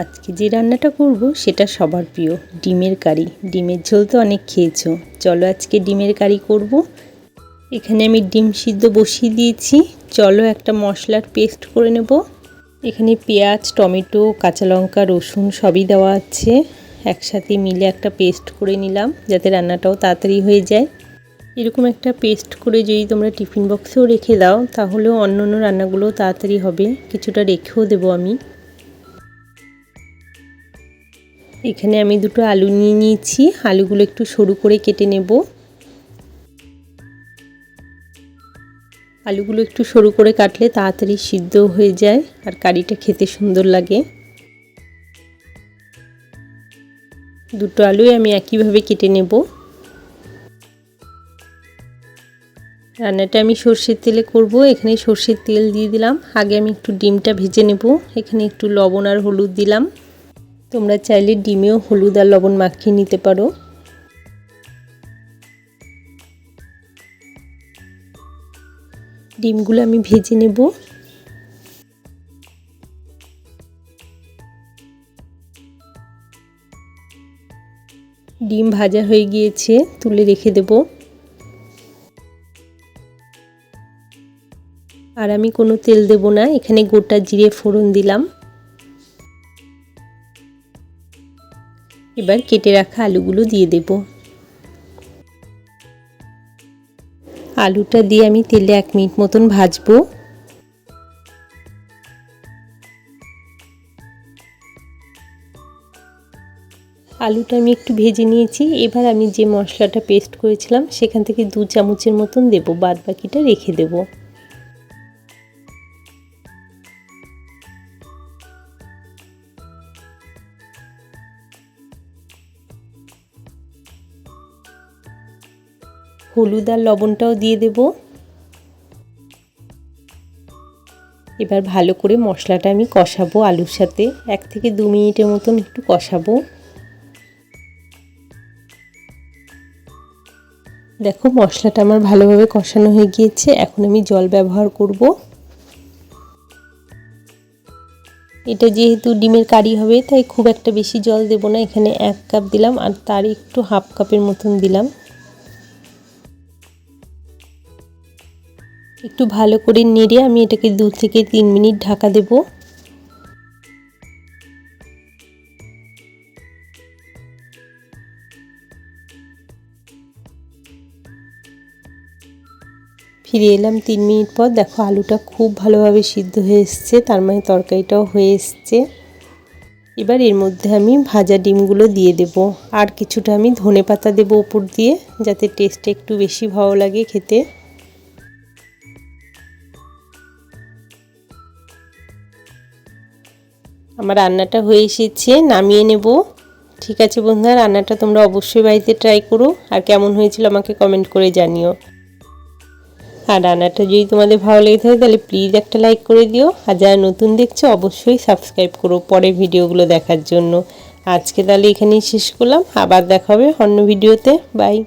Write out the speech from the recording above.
আজকে যে রান্নাটা করব সেটা সবার প্রিয়, ডিমের কারি। ডিমের ঝোল তো অনেক খেয়েছো, চলো আজকে ডিমের কারি করব। এখানে আমি ডিম সিদ্ধ বসিয়ে দিয়েছি, চলো একটা মশলার পেস্ট করে নেব। এখানে পেঁয়াজ, টমেটো, কাঁচা লঙ্কা, রসুন সবই দেওয়া আছে, একসাথে মিলে একটা পেস্ট করে নিলাম যাতে রান্নাটাও তাড়াতাড়ি হয়ে যায়। এরকম একটা পেস্ট করে যদি তোমরা টিফিন বক্সেও রেখে দাও তাহলেও অন্য অন্য রান্নাগুলোও তাড়াতাড়ি হবে। কিছুটা রেখেও দেবো আমি। এখানে আমি দুটো আলু নিয়ে নিয়েছি, আলুগুলো একটু সরু করে কেটে নেব। আলুগুলো একটু সরু করে কাটলে তাড়াতাড়ি সিদ্ধ হয়ে যায় আর কারিটা খেতে সুন্দর লাগে। দুটো আলুই আমি একইভাবে কেটে নেব। রান্নাটা আমি সর্ষের তেলে করব। এখানে সর্ষের তেল দিয়ে দিলাম। আগে আমি একটু ডিমটা ভেজে নেব। এখানে একটু লবণ আর হলুদ দিলাম। তোমরা চাইলে ডিমেও হলুদ আর লবণ মাখিয়ে নিতে পারো। ডিমগুলো আমি ভেজে নেব। ডিম ভাজা হয়ে গিয়েছে, তুলে রেখে দেব। আর আমি কোনো তেল দেব না, এখানে গোটা জিরে ফোড়ন দিলাম। এবার কেটে রাখা আলুগুলো দিয়ে দেব। আলুটা দিয়ে আমি তেলে 1 মিনিট মতন ভাজবো। আলুটা আমি একটু ভেজে নিয়েছি। এবার আমি যে মশলাটা পেস্ট করেছিলাম সেখান থেকে 2 চামচের মতন দেব, বাদ বাকিটা রেখে দেব। হলুদ আর লবণটাও দিয়ে দেব। এবার ভালো করে মশলাটা আমি কষাবো আলুর সাথে, 1 থেকে 2 মিনিটের মতন একটু কষাবো। দেখো মশলাটা আমার ভালোভাবে কষানো হয়ে গিয়েছে, এখন আমি জল ব্যবহার করব। এটা যেহেতু ডিমের কারি হবে তাই খুব একটা বেশি জল দেব না, এখানে 1 কাপ দিলাম আর তার একটু হাফ কাপের মতন দিলাম। একটু ভালো করে নেড়ে আমি এটাকে 2 থেকে 3 মিনিট ঢাকা দেব। ফিরে এলাম 3 মিনিট পর। দেখো আলুটা খুব ভালোভাবে সিদ্ধ হয়ে এসছে, তার মানে তরকারিটাও হয়ে এসছে। এবার এর মধ্যে আমি ভাজা ডিমগুলো দিয়ে দেব, আর কিছুটা আমি ধনেপাতা দেব উপর দিয়ে, যাতে টেস্টটা একটু বেশি ভালো লাগে খেতে। আমার রান্নাটা হয়ে এসেছে, নামিয়ে নেব। ঠিক আছে বন্ধুরা, রান্নাটা তোমরা অবশ্যই বাড়িতে ট্রাই করো, আর কেমন হয়েছিল আমাকে কমেন্ট করে জানিও। আর রান্নাটা যদি তোমাদের ভালো লেগে থাকে তাহলে প্লিজ একটা লাইক করে দিও, আর যারা নতুন দেখছো অবশ্যই সাবস্ক্রাইব করো পরের ভিডিওগুলো দেখার জন্য। আজকে তাহলে এখানেই শেষ করলাম, আবার দেখা হবে অন্য ভিডিওতে। বাই।